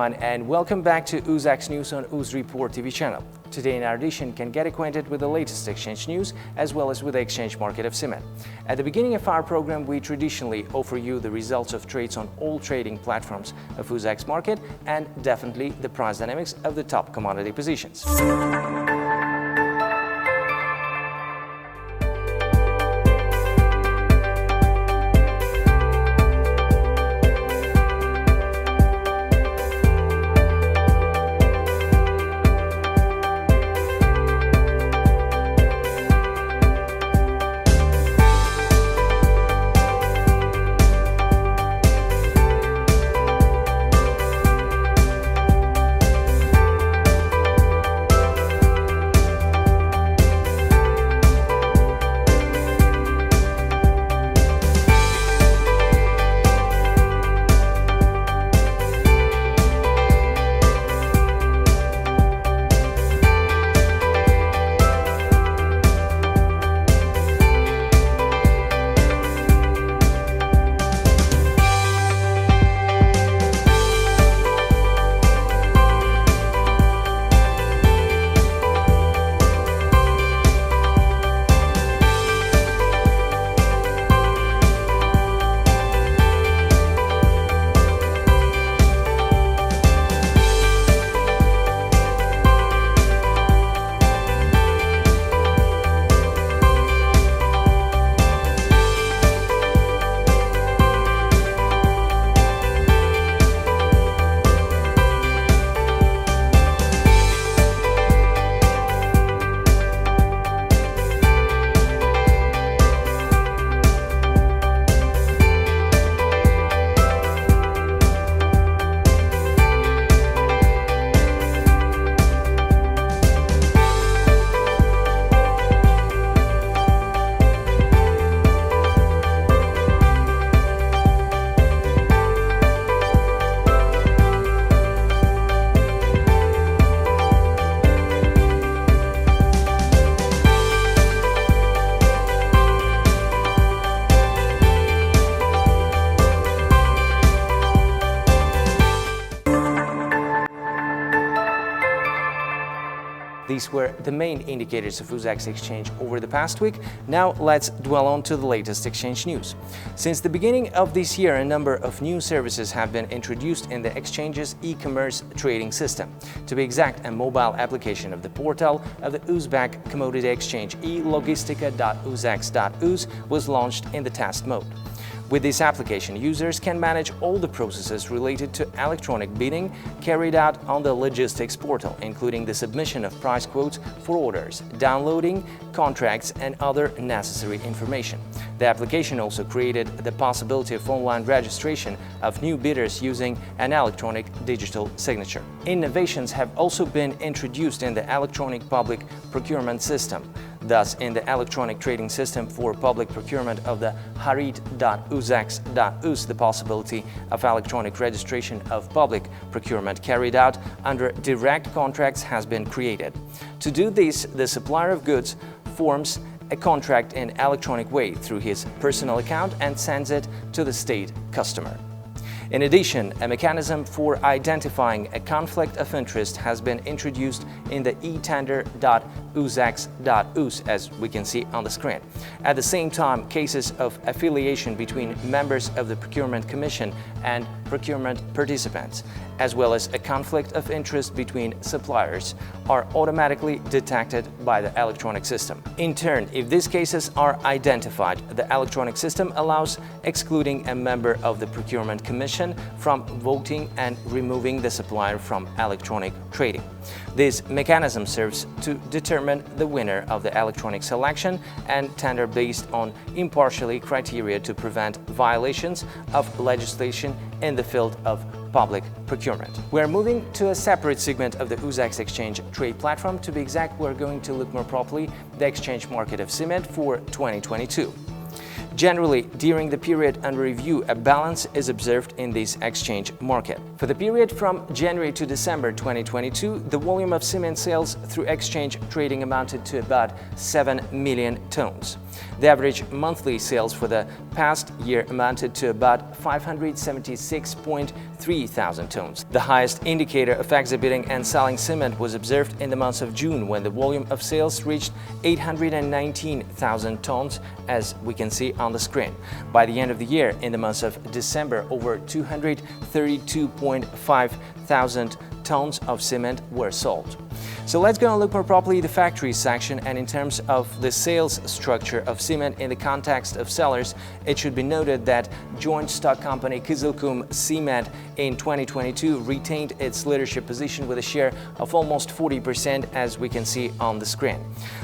everyone, and welcome back to UZEX News on UzReport TV channel. Today in our edition can get acquainted with the latest exchange news as well as with the exchange market of cement. At the beginning of our program, we traditionally offer you the results of trades on all trading platforms of UZEX market and definitely the price dynamics of the top commodity positions. These were the main indicators of UZEX exchange over the past week. Now let's dwell on to the latest exchange news. Since the beginning of this year, a number of new services have been introduced in the exchange's e-commerce trading system. To be exact, a mobile application of the portal of the Uzbek commodity exchange e-logistika.uzex.uz was launched in the test mode. With this application, users can manage all the processes related to electronic bidding carried out on the logistics portal, including the submission of price quotes for orders, downloading contracts, and other necessary information. The application also created the possibility of online registration of new bidders using an electronic digital signature. Innovations have also been introduced in the electronic public procurement system. Thus, in the electronic trading system for public procurement of the harit.uzex.uz, the possibility of electronic registration of public procurement carried out under direct contracts has been created. To do this, the supplier of goods forms a contract in electronic way through his personal account and sends it to the state customer. In addition, a mechanism for identifying a conflict of interest has been introduced in the etender.uzex.uz, as we can see on the screen. At the same time, cases of affiliation between members of the Procurement Commission and procurement participants, as well as a conflict of interest between suppliers, are automatically detected by the electronic system. In turn, if these cases are identified, the electronic system allows excluding a member of the Procurement Commission from voting and removing the supplier from electronic trading. This mechanism serves to determine the winner of the electronic selection and tender based on impartial criteria to prevent violations of legislation in the field of public procurement. We are moving to a separate segment of the UZEX exchange trade platform. To be exact, we're going to look more properly the exchange market of cement for 2022. Generally, during the period under review, a balance is observed in this exchange market. For the period from January to December 2022, the volume of cement sales through exchange trading amounted to about 7 million tons. The average monthly sales for the past year amounted to about 576.3 thousand tons. The highest indicator of exhibiting and selling cement was observed in the month of June, when the volume of sales reached 819,000 tons, as we can see on the screen. By the end of the year, in the month of December, over 232.5 thousand tons of cement were sold. So let's go and look more properly at the factories section, and in terms of the sales structure of cement in the context of sellers, it should be noted that joint stock company Kızılkum Cement in 2022 retained its leadership position with a share of almost 40%, as we can see on the screen.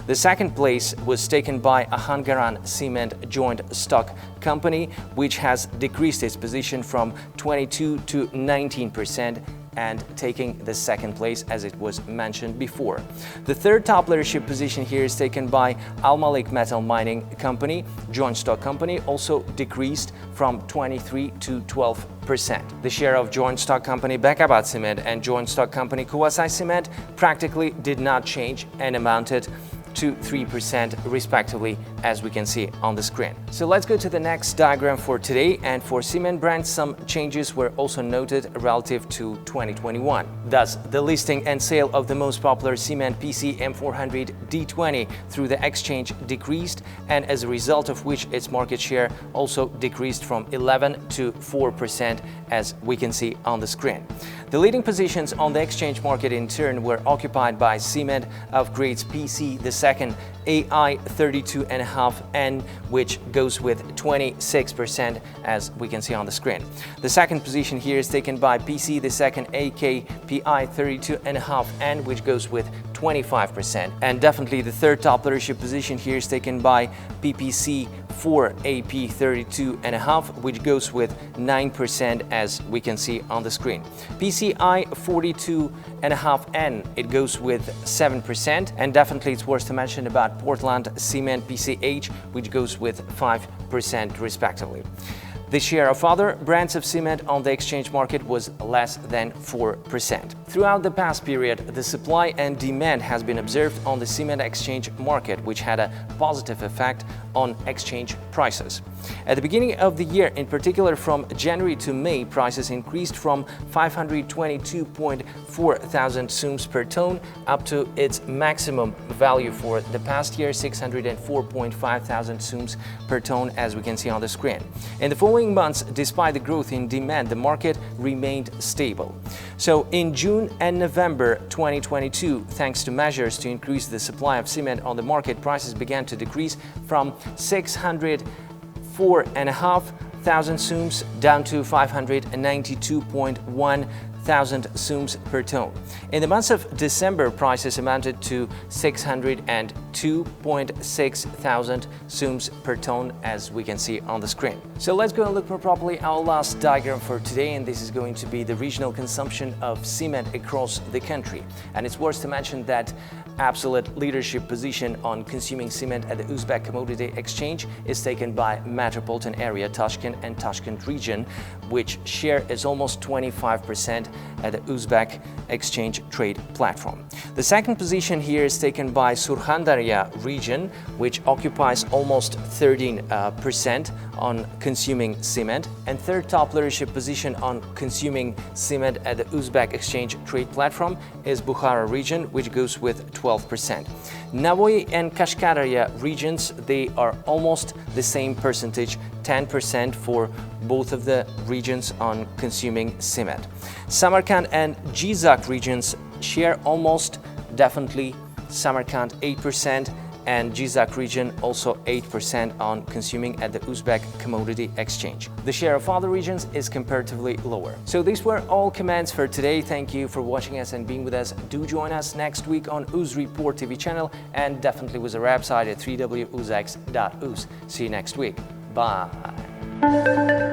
The second place was taken by Ahangaran Cement joint stock company, which has decreased its position from 22 to 19%, and taking the second place, as it was mentioned before. The third top leadership position here is taken by Al Malik Metal Mining Company, joint stock company, also decreased from 23 to 12%. The share of joint stock company Bekabat Cement and joint stock company Kuvasay Cement practically did not change and amounted to 3% respectively, as we can see on the screen. So let's go to the next diagram for today, and for cement brands some changes were also noted relative to 2021. Thus, the listing and sale of the most popular cement PC M400 D20 through the exchange decreased, and as a result of which its market share also decreased from 11 to 4%, as we can see on the screen. The leading positions on the exchange market in turn were occupied by cement of grades PC, the second AI32.5N, which goes with 26%, as we can see on the screen. The second position here is taken by PC, the second AKPI32.5N, which goes with 25%. And definitely the third top leadership position here is taken by PPC 4AP32.5, which goes with 9%, as we can see on the screen. PCI 42.5N, it goes with 7%, and definitely it's worth to mention about Portland Cement PCH, which goes with 5% respectively. The share of other brands of cement on the exchange market was less than 4%. Throughout the past period, the supply and demand has been observed on the cement exchange market, which had a positive effect on exchange prices. At the beginning of the year, in particular from January to May, prices increased from 522.4 thousand sums per ton up to its maximum value for the past year, 604.5 thousand sums per ton, as we can see on the screen. In the following months, despite the growth in demand, the market remained stable. So in June and November 2022, thanks to measures to increase the supply of cement on the market, prices began to decrease from 604.5 thousand sums down to 592.1 thousand sums per ton. In the month of December, prices amounted to 602.6 thousand sums per ton, as we can see on the screen. So let's go and look more properly our last diagram for today, and this is going to be the regional consumption of cement across the country. And it's worth to mention that absolute leadership position on consuming cement at the Uzbek Commodity Exchange is taken by metropolitan area Tashkent and Tashkent region, which share is almost 25% at the Uzbek Exchange trade platform. The second position here is taken by Surkhandarya region, which occupies almost 13% on consuming cement, and third top leadership position on consuming cement at the Uzbek Exchange trade platform is Bukhara region, which goes with 12%. Navoy and Kashkaria regions, they are almost the same percentage, 10% for both of the regions on consuming cement. Samarkand and Jizak regions share almost definitely, Samarkand 8% and Jizak region also 8% on consuming at the Uzbek Commodity Exchange. The share of other regions is comparatively lower. So these were all comments for today. Thank you for watching us and being with us. Do join us next week on UzReport TV channel, and definitely with our website at www.uzex.uz. See you next week. Bye.